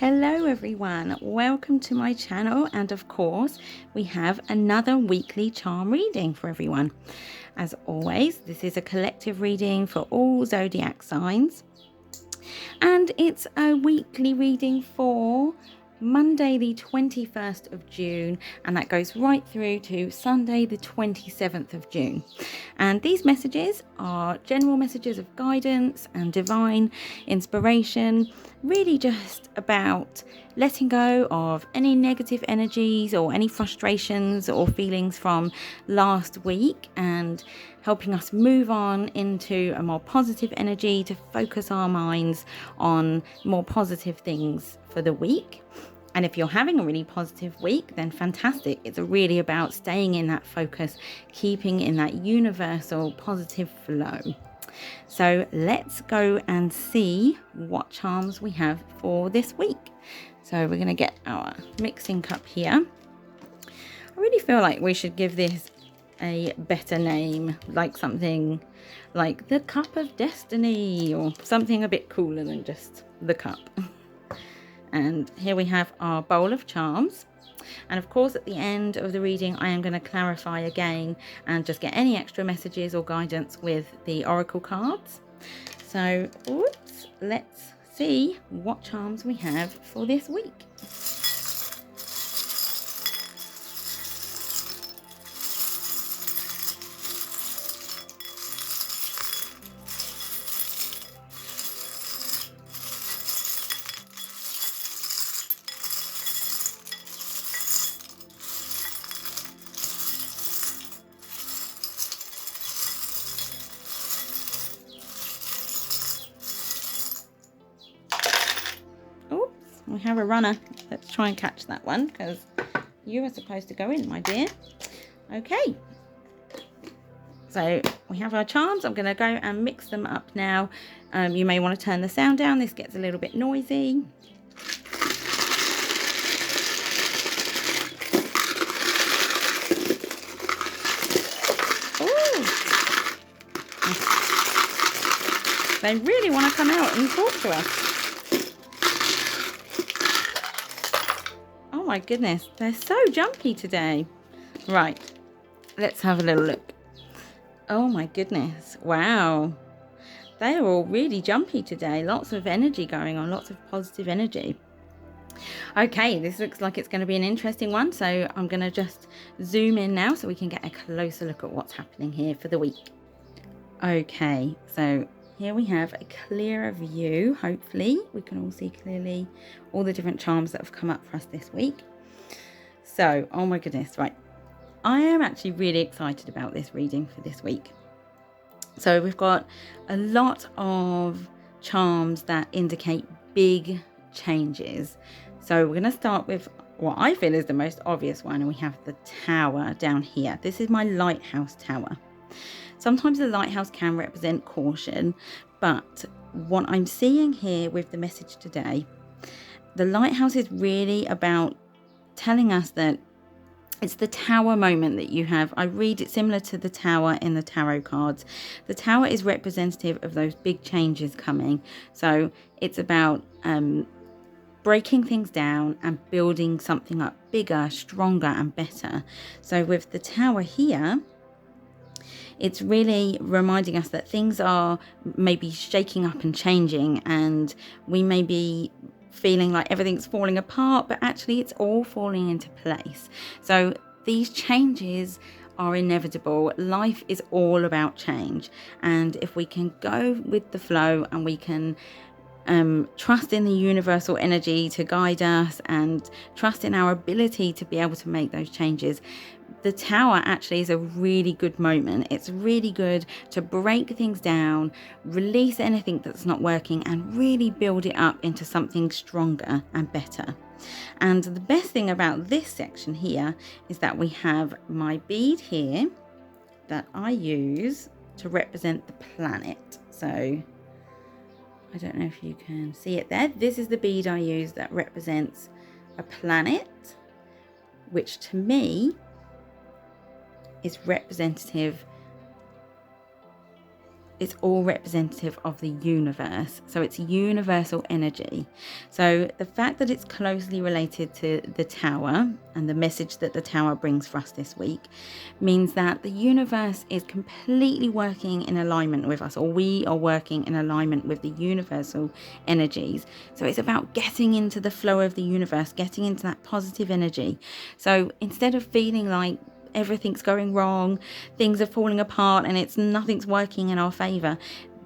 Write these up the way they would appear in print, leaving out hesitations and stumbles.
Hello everyone, welcome to my channel, and of course we have another weekly charm reading for everyone. As always, this is a collective reading for all zodiac signs, and it's a weekly reading for Monday the 21st of June, and that goes right through to Sunday the 27th of June. And these messages are general messages of guidance and divine inspiration, really just about letting go of any negative energies or any frustrations or feelings from last week and helping us move on into a more positive energy to focus our minds on more positive things for the week. And if you're having a really positive week, then fantastic. It's really about staying in that focus, keeping in that universal positive flow. So let's go and see what charms we have for this week. So we're going to get our mixing cup here. I really feel like we should give this a better name, like something like the Cup of Destiny or something a bit cooler than just the cup. And here we have our bowl of charms. And of course, at the end of the reading, I am going to clarify again and just get any extra messages or guidance with the oracle cards. So, let's see what charms we have for this week. We have a runner. Let's try and catch that one because you are supposed to go in, my dear. Okay. So we have our charms. I'm going to go and mix them up now. You may want to turn the sound down. This gets a little bit noisy. Ooh. They really want to come out and talk to us. Oh my goodness, they're so jumpy today. Right, let's have a little look. Oh my goodness, wow. They are all really jumpy today. Lots of energy going on, lots of positive energy. Okay, this looks like it's going to be an interesting one. So I'm going to just zoom in now so we can get a closer look at what's happening here for the week. Okay, so here we have a clearer view. Hopefully we can all see clearly all the different charms that have come up for us this week. So, oh my goodness, right. I am actually really excited about this reading for this week. So we've got a lot of charms that indicate big changes. So we're going to start with what I feel is the most obvious one, and we have the tower down here. This is my lighthouse tower. Sometimes the lighthouse can represent caution, but what I'm seeing here with the message today, the lighthouse is really about telling us that it's the tower moment that you have. I read it similar to the tower in the tarot cards. The tower is representative of those big changes coming. So it's about breaking things down and building something up bigger, stronger and better. So with the tower here, it's really reminding us that things are maybe shaking up and changing, and we may be feeling like everything's falling apart, but actually it's all falling into place. So these changes are inevitable. Life is all about change, and if we can go with the flow and we can trust in the universal energy to guide us and trust in our ability to be able to make those changes, the tower actually is a really good moment. It's really good to break things down, release anything that's not working, and really build it up into something stronger and better. And the best thing about this section here is that we have my bead here that I use to represent the planet. So I don't know if you can see it there. This is the bead I use that represents a planet, which to me is representative it's all representative of the universe. So it's universal energy. So the fact that it's closely related to the tower and the message that the tower brings for us this week means that the universe is completely working in alignment with us, or we are working in alignment with the universal energies. So it's about getting into the flow of the universe, getting into that positive energy. So instead of feeling like everything's going wrong, things are falling apart, and nothing's working in our favor,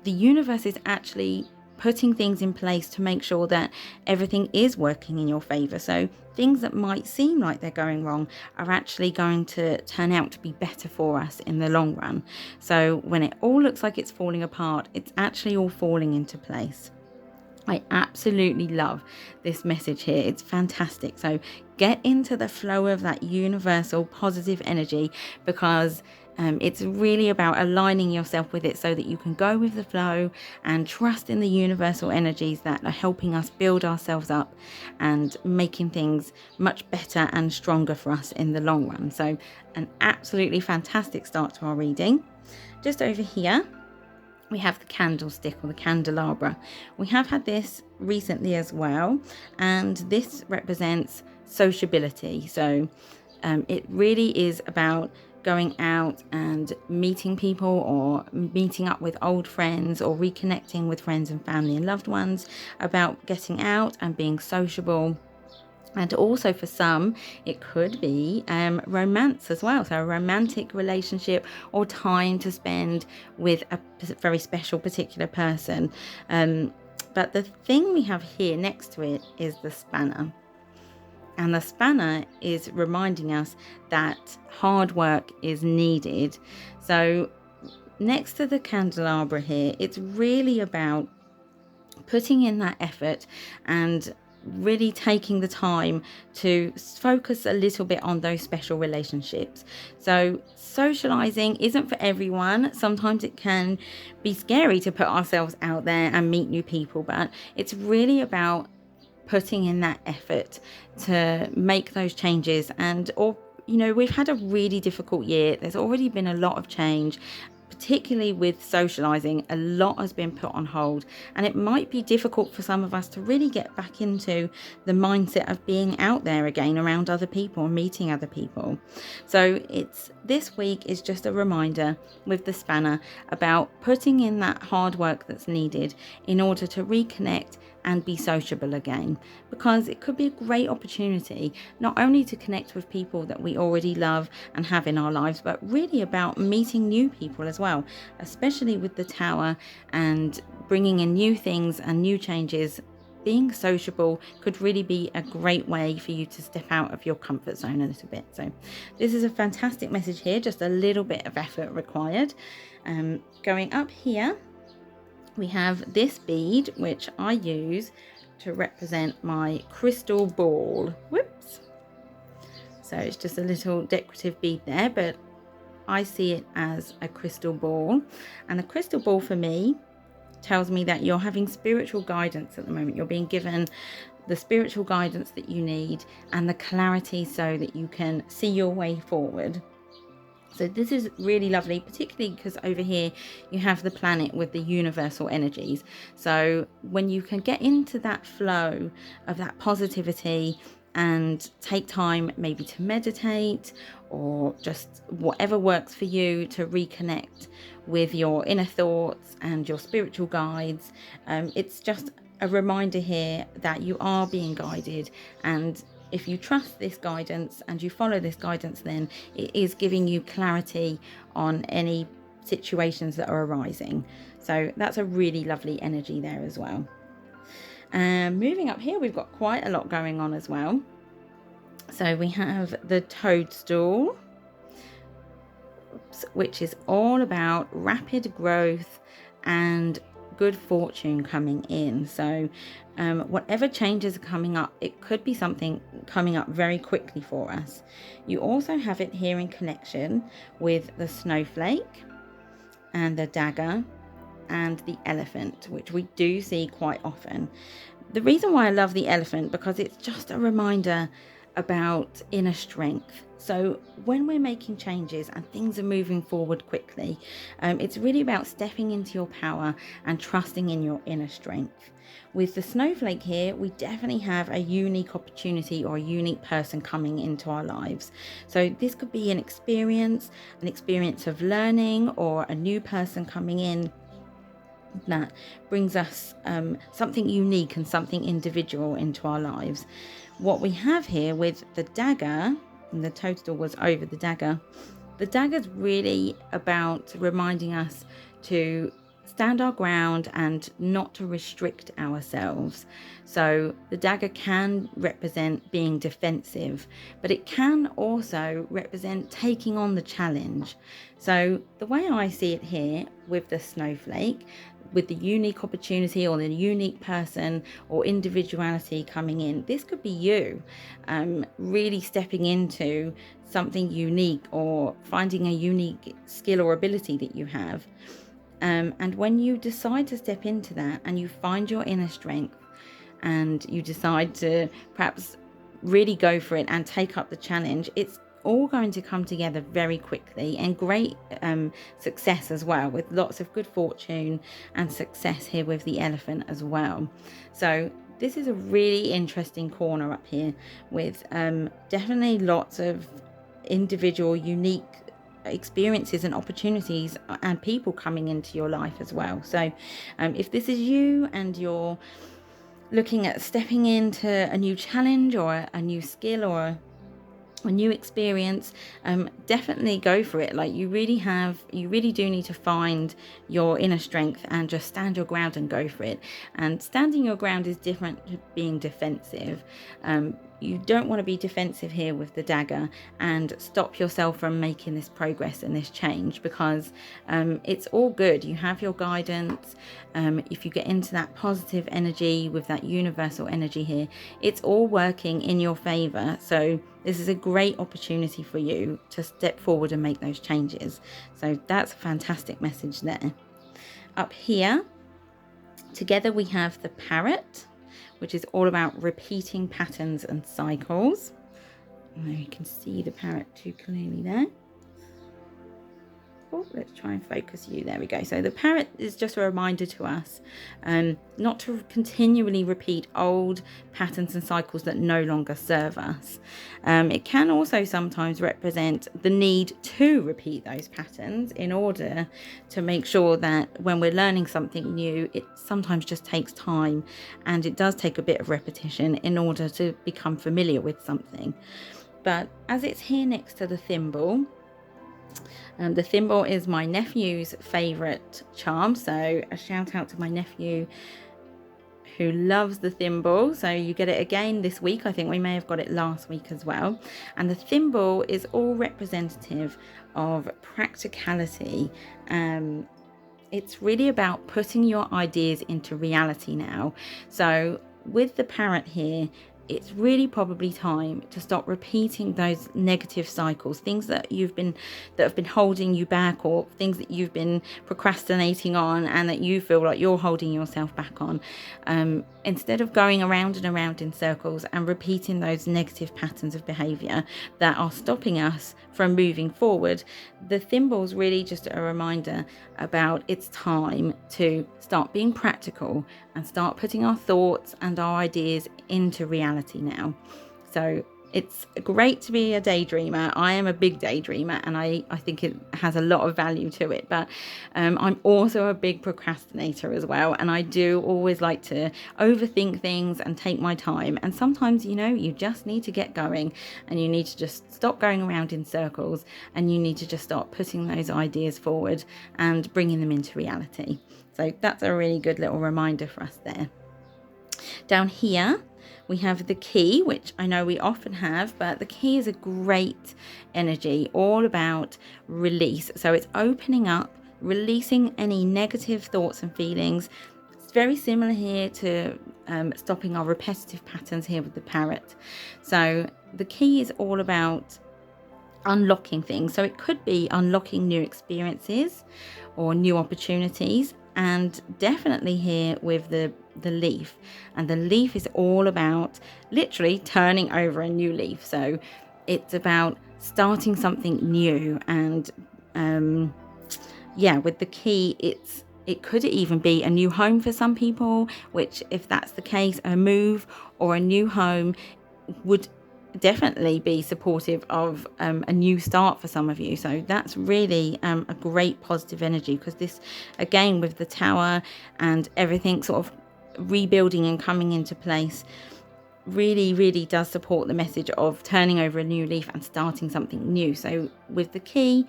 the universe is actually putting things in place to make sure that everything is working in your favor. So things that might seem like they're going wrong are actually going to turn out to be better for us in the long run. So when it all looks like it's falling apart, it's actually all falling into place. I absolutely love this message here. It's fantastic. So get into the flow of that universal positive energy, because it's really about aligning yourself with it so that you can go with the flow and trust in the universal energies that are helping us build ourselves up and making things much better and stronger for us in the long run. So an absolutely fantastic start to our reading. Just over here, we have the candlestick, or the candelabra. We have had this recently as well, and this represents sociability. So it really is about going out and meeting people, or meeting up with old friends, or reconnecting with friends and family and loved ones, about getting out and being sociable. And also for some, it could be romance as well. So a romantic relationship, or time to spend with a very special particular person. But the thing we have here next to it is the spanner. And the spanner is reminding us that hard work is needed. So next to the candelabra here, it's really about putting in that effort and really taking the time to focus a little bit on those special relationships. So socializing isn't for everyone. Sometimes it can be scary to put ourselves out there and meet new people, but it's really about putting in that effort to make those changes. And, or we've had a really difficult year. There's already been a lot of change, particularly with socializing. A lot has been put on hold, and it might be difficult for some of us to really get back into the mindset of being out there again around other people and meeting other people. So this week is just a reminder with the spanner about putting in that hard work that's needed in order to reconnect and be sociable again, because it could be a great opportunity not only to connect with people that we already love and have in our lives, but really about meeting new people as well, especially with the tower and bringing in new things and new changes. Being sociable could really be a great way for you to step out of your comfort zone a little bit. So this is a fantastic message here, just a little bit of effort required. Going up here, we have this bead, which I use to represent my crystal ball. Whoops. So it's just a little decorative bead there, but I see it as a crystal ball. And a crystal ball for me tells me that you're having spiritual guidance at the moment. You're being given the spiritual guidance that you need and the clarity so that you can see your way forward. So this is really lovely, particularly because over here you have the planet with the universal energies. So when you can get into that flow of that positivity and take time maybe to meditate, or just whatever works for you to reconnect with your inner thoughts and your spiritual guides, it's just a reminder here that you are being guided, and if you trust this guidance and you follow this guidance, then it is giving you clarity on any situations that are arising. So that's a really lovely energy there as well. Moving up here, we've got quite a lot going on as well. So we have the toadstool, which is all about rapid growth and good fortune coming in. So whatever changes are coming up, it could be something coming up very quickly for us. You also have it here in connection with the snowflake and the dagger and the elephant, which we do see quite often. The reason why I love the elephant, because it's just a reminder about inner strength. So when we're making changes and things are moving forward quickly, it's really about stepping into your power and trusting in your inner strength. With the snowflake here, we definitely have a unique opportunity or a unique person coming into our lives. So this could be an experience of learning, or a new person coming in that brings us something unique and something individual into our lives. What we have here with the dagger, and the toadstool was over the dagger is really about reminding us to stand our ground and not to restrict ourselves. So the dagger can represent being defensive, but it can also represent taking on the challenge. So the way I see it here with the snowflake, with the unique opportunity or the unique person or individuality coming in, this could be you really stepping into something unique, or finding a unique skill or ability that you have. And when you decide to step into that and you find your inner strength and you decide to perhaps really go for it and take up the challenge, it's all going to come together very quickly, and great success as well, with lots of good fortune and success here with the elephant as well. So this is a really interesting corner up here, with definitely lots of individual unique experiences and opportunities and people coming into your life as well. So if this is you and you're looking at stepping into a new challenge or a new skill or a new experience, definitely go for it. Like, you really do need to find your inner strength and just stand your ground and go for it. And standing your ground is different to being defensive. You don't want to be defensive here with the dagger and stop yourself from making this progress and this change, because it's all good. You have your guidance. If you get into that positive energy with that universal energy here, it's all working in your favor. So this is a great opportunity for you to step forward and make those changes. So that's a fantastic message there. Up here, together we have the parrot, which is all about repeating patterns and cycles. Now you can see the parrot too clearly there. Oh, let's try and focus you. There we go. So the parrot is just a reminder to us not to continually repeat old patterns and cycles that no longer serve us. It can also sometimes represent the need to repeat those patterns in order to make sure that when we're learning something new, it sometimes just takes time, and it does take a bit of repetition in order to become familiar with something. But as it's here next to the thimble, the thimble is my nephew's favourite charm, so a shout out to my nephew who loves the thimble. So you get it again this week. I think we may have got it last week as well. And the thimble is all representative of practicality. It's really about putting your ideas into reality now. So with the parrot here, it's really probably time to stop repeating those negative cycles, things that have been holding you back, or things that you've been procrastinating on and that you feel like you're holding yourself back on. Instead of going around and around in circles and repeating those negative patterns of behavior that are stopping us from moving forward, the thimble's really just a reminder about it's time to start being practical and start putting our thoughts and our ideas into reality now. So it's great to be a daydreamer. I am a big daydreamer, and I think it has a lot of value to it. But I'm also a big procrastinator as well. And I do always like to overthink things and take my time. And sometimes, you just need to get going, and you need to just stop going around in circles, and you need to just start putting those ideas forward and bringing them into reality. So that's a really good little reminder for us there. Down here, we have the key, which I know we often have, but the key is a great energy, all about release. So it's opening up, releasing any negative thoughts and feelings. It's very similar here to stopping our repetitive patterns here with the parrot. So the key is all about unlocking things. So it could be unlocking new experiences or new opportunities. and definitely here with the leaf. And the leaf is all about literally turning over a new leaf. So it's about starting something new. And yeah, with the key, it could even be a new home for some people, which if that's the case, a move or a new home would definitely be supportive of a new start for some of you. So that's really a great positive energy, because this, again, with the tower and everything sort of rebuilding and coming into place, really does support the message of turning over a new leaf and starting something new. So with the key,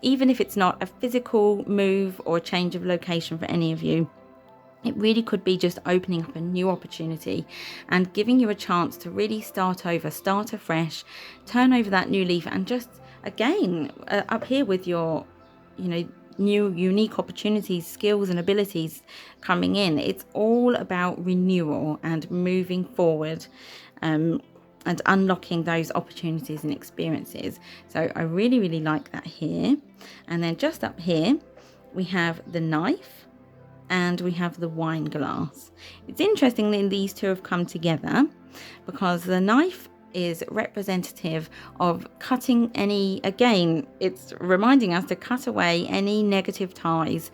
even if it's not a physical move or a change of location for any of you, it really could be just opening up a new opportunity and giving you a chance to really start over, start afresh, turn over that new leaf, and just, again, up here with your, new unique opportunities, skills and abilities coming in. It's all about renewal and moving forward, and unlocking those opportunities and experiences. So I really like that here. And then just up here, we have the knife and we have the wine glass. It's interesting that these two have come together, because the knife is representative of cutting any, again, it's reminding us to cut away any negative ties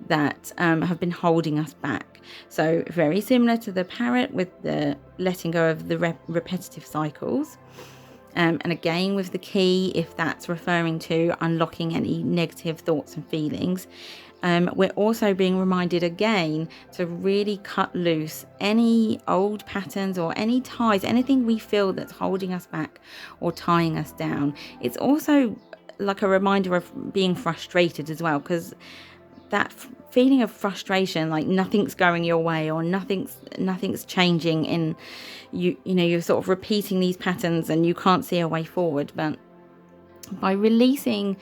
that have been holding us back. So very similar to the parrot with the letting go of the repetitive cycles. And again, with the key, if that's referring to unlocking any negative thoughts and feelings, we're also being reminded again to really cut loose any old patterns or any ties, anything we feel that's holding us back or tying us down. It's also like a reminder of being frustrated as well, because that feeling of frustration, like nothing's going your way or nothing's changing in you, you're sort of repeating these patterns and you can't see a way forward. But by releasing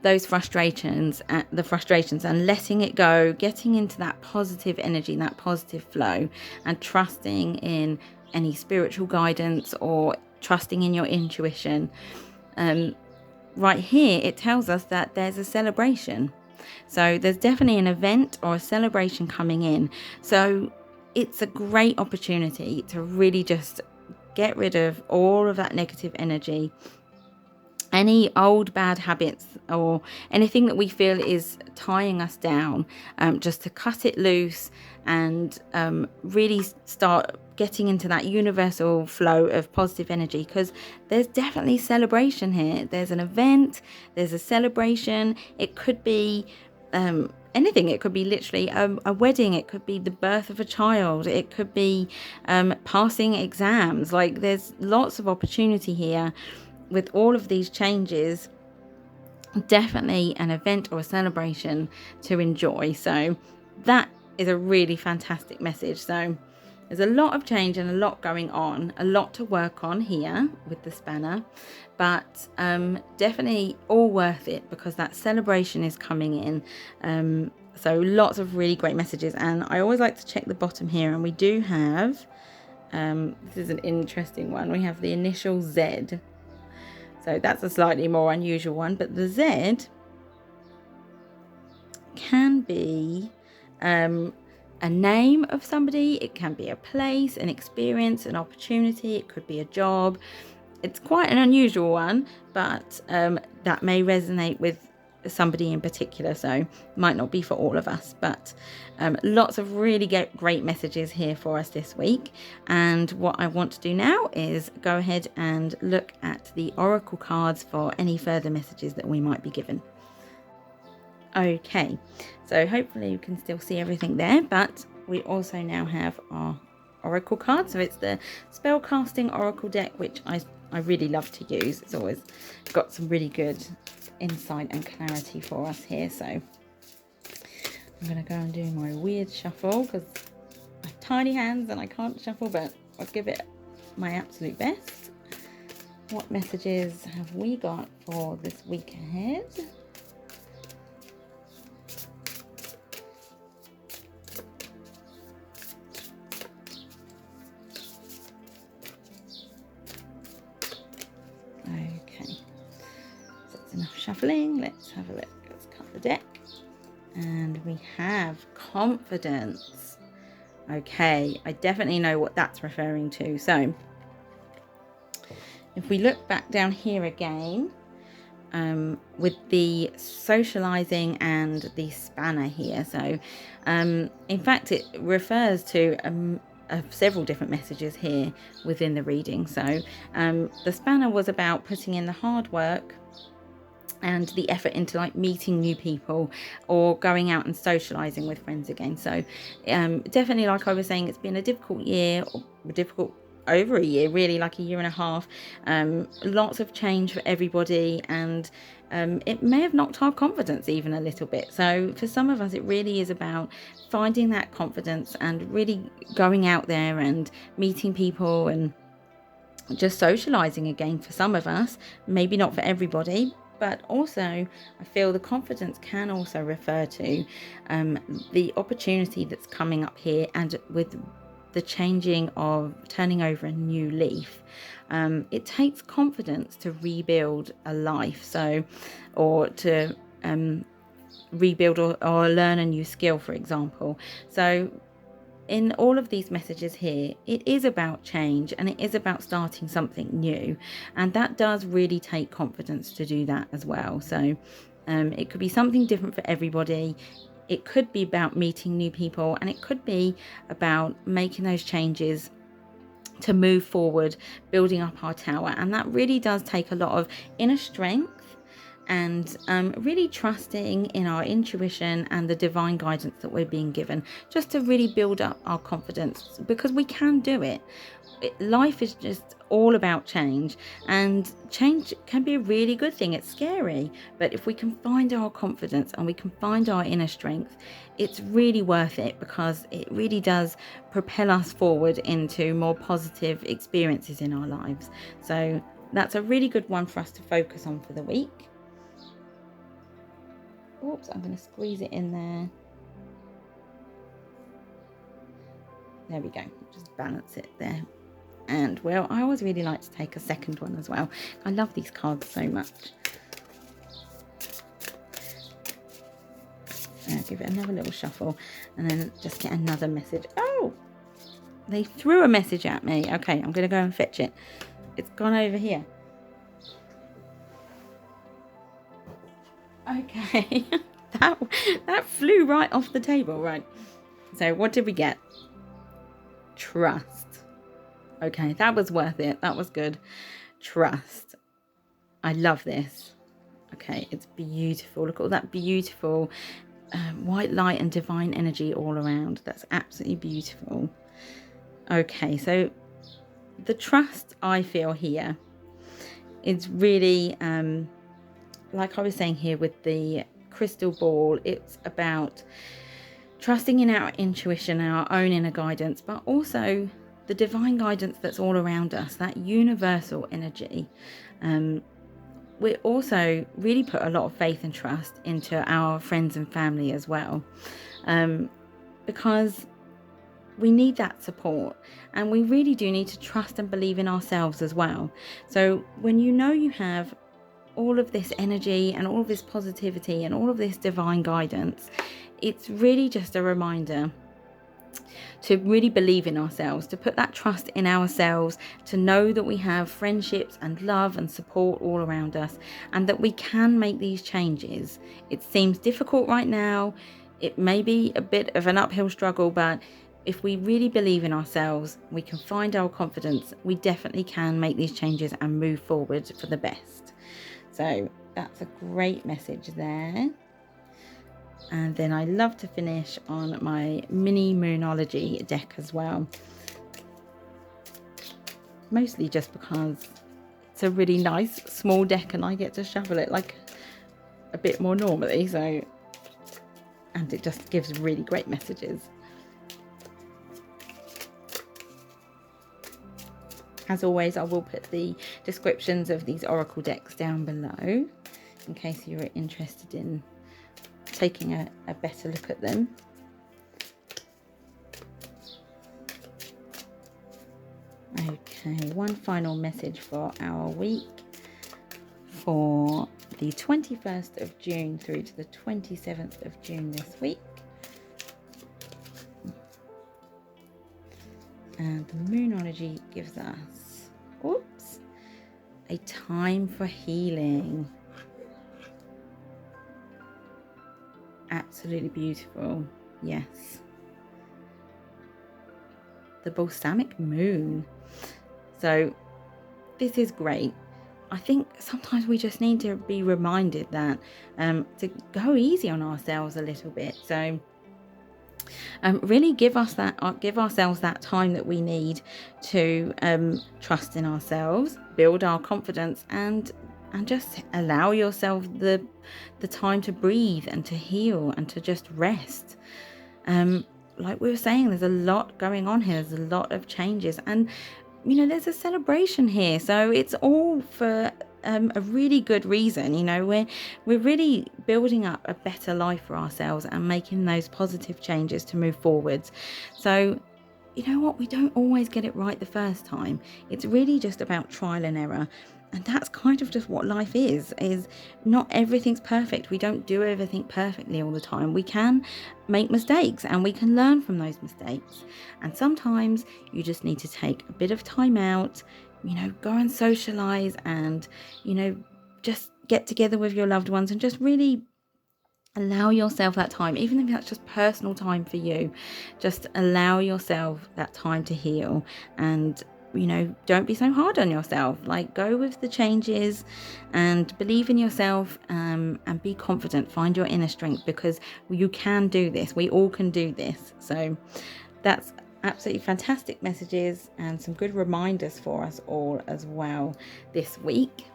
those frustrations and letting it go, getting into that positive energy, that positive flow, and trusting in any spiritual guidance or trusting in your intuition, right here it tells us that there's a celebration. So there's definitely an event or a celebration coming in. So it's a great opportunity to really just get rid of all of that negative energy, any old bad habits or anything that we feel is tying us down, just to cut it loose and really start getting into that universal flow of positive energy, because there's definitely celebration here. There's an event, there's a celebration. It could be anything. It could be literally a wedding. It could be the birth of a child. It could be passing exams. Like, there's lots of opportunity here with all of these changes. Definitely an event or a celebration to enjoy. So that is a really fantastic message. So there's a lot of change and a lot going on, a lot to work on here with the spanner, but definitely all worth it, because that celebration is coming in. So lots of really great messages. And I always like to check the bottom here, and we do have this is an interesting one. We have the initial Z. So that's a slightly more unusual one, but the Z can be a name of somebody. It can be a place, an experience, an opportunity. It could be a job. It's quite an unusual one, but that may resonate with somebody in particular, so might not be for all of us. But lots of really great messages here for us this week. And what I want to do now is go ahead and look at the oracle cards for any further messages that we might be given. Okay, so hopefully you can still see everything there, but we also now have our oracle card. So it's the Spellcasting oracle deck, which I really love to use. It's always got some really good insight and clarity for us here. So I'm going to go and do my weird shuffle, because I have tiny hands and I can't shuffle, but I'll give it my absolute best. What messages have we got for this week ahead? Okay, so that's enough shuffling. Let's have a look. Let's cut the deck. And we have confidence. Okay, I definitely know what that's referring to. So if we look back down here again, with the socializing and the spanner here. So in fact, it refers to several different messages here within the reading. So the spanner was about putting in the hard work and the effort into like meeting new people or going out and socializing with friends again. So definitely, like I was saying, it's been a difficult year, or difficult over a year, really, like a year and a half. Lots of change for everybody, and it may have knocked our confidence even a little bit. So for some of us, it really is about finding that confidence and really going out there and meeting people and just socializing again for some of us, maybe not for everybody. But also, I feel the confidence can also refer to the opportunity that's coming up here, and with the changing of turning over a new leaf. It takes confidence to rebuild a life, so, or to rebuild or learn a new skill, for example. So in all of these messages here, it is about change and it is about starting something new, and that does really take confidence to do that as well. So it could be something different for everybody. It could be about meeting new people, and it could be about making those changes to move forward, building up our tower. And that really does take a lot of inner strength and really trusting in our intuition and the divine guidance that we're being given, just to really build up our confidence, because we can do it. Life is just all about change, and change can be a really good thing. It's scary, but if we can find our confidence and we can find our inner strength, it's really worth it, because it really does propel us forward into more positive experiences in our lives. So that's a really good one for us to focus on for the week. Oops, I'm going to squeeze it in there. There we go. Just balance it there. And, well, I always really like to take a second one as well. I love these cards so much. Give it another little shuffle and then just get another message. Oh, they threw a message at me. Okay, I'm going to go and fetch it. It's gone over here. Okay, that flew right off the table, right? So what did we get? Trust. Okay, that was worth it. That was good. Trust. I love this. Okay, it's beautiful. Look at all that beautiful white light and divine energy all around. That's absolutely beautiful. Okay, so the trust I feel here is really... like I was saying here with the crystal ball, it's about trusting in our intuition and our own inner guidance, but also the divine guidance that's all around us, that universal energy. We also really put a lot of faith and trust into our friends and family as well, because we need that support, and we really do need to trust and believe in ourselves as well. So when you know you have all of this energy and all of this positivity and all of this divine guidance, it's really just a reminder to really believe in ourselves, to put that trust in ourselves, to know that we have friendships and love and support all around us, and that we can make these changes. It seems difficult right now. It may be a bit of an uphill struggle, but if we really believe in ourselves, we can find our confidence. We definitely can make these changes and move forward for the best. So that's a great message there. And then I love to finish on my mini Moonology deck as well. Mostly just because it's a really nice small deck and I get to shuffle it like a bit more normally. So, and it just gives really great messages. As always, I will put the descriptions of these oracle decks down below in case you're interested in taking a better look at them. Okay, one final message for our week for the 21st of June through to the 27th of June this week. And the Moonology gives us, oops, a time for healing. Absolutely beautiful. Yes. The balsamic moon. So this is great. I think sometimes we just need to be reminded that to go easy on ourselves a little bit. So really give ourselves that time that we need to trust in ourselves, build our confidence, and just allow yourself the time to breathe and to heal and to just rest. Like we were saying, there's a lot going on here. There's a lot of changes, and you know, there's a celebration here, so it's all for a really good reason. You know, we're really building up a better life for ourselves and making those positive changes to move forwards. So you know what, we don't always get it right the first time. It's really just about trial and error. And that's kind of just what life is not everything's perfect. We don't do everything perfectly all the time. We can make mistakes and we can learn from those mistakes. And sometimes you just need to take a bit of time out, you know, go and socialize and, you know, just get together with your loved ones and just really allow yourself that time, even if that's just personal time for you. Just allow yourself that time to heal, and you know, don't be so hard on yourself. Like, go with the changes and believe in yourself, and be confident. Find your inner strength, because you can do this. We all can do this. So that's absolutely fantastic messages and some good reminders for us all as well this week.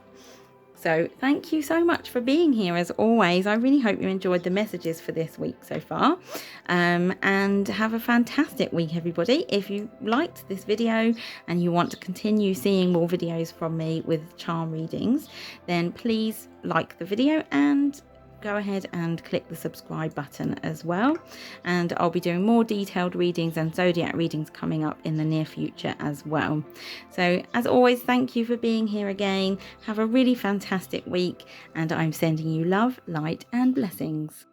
So thank you so much for being here as always. I really hope you enjoyed the messages for this week so far. And have a fantastic week, everybody. If you liked this video and you want to continue seeing more videos from me with charm readings, then please like the video and go ahead and click the subscribe button as well. And I'll be doing more detailed readings and zodiac readings coming up in the near future as well. So as always, thank you for being here again. Have a really fantastic week, and I'm sending you love, light and blessings.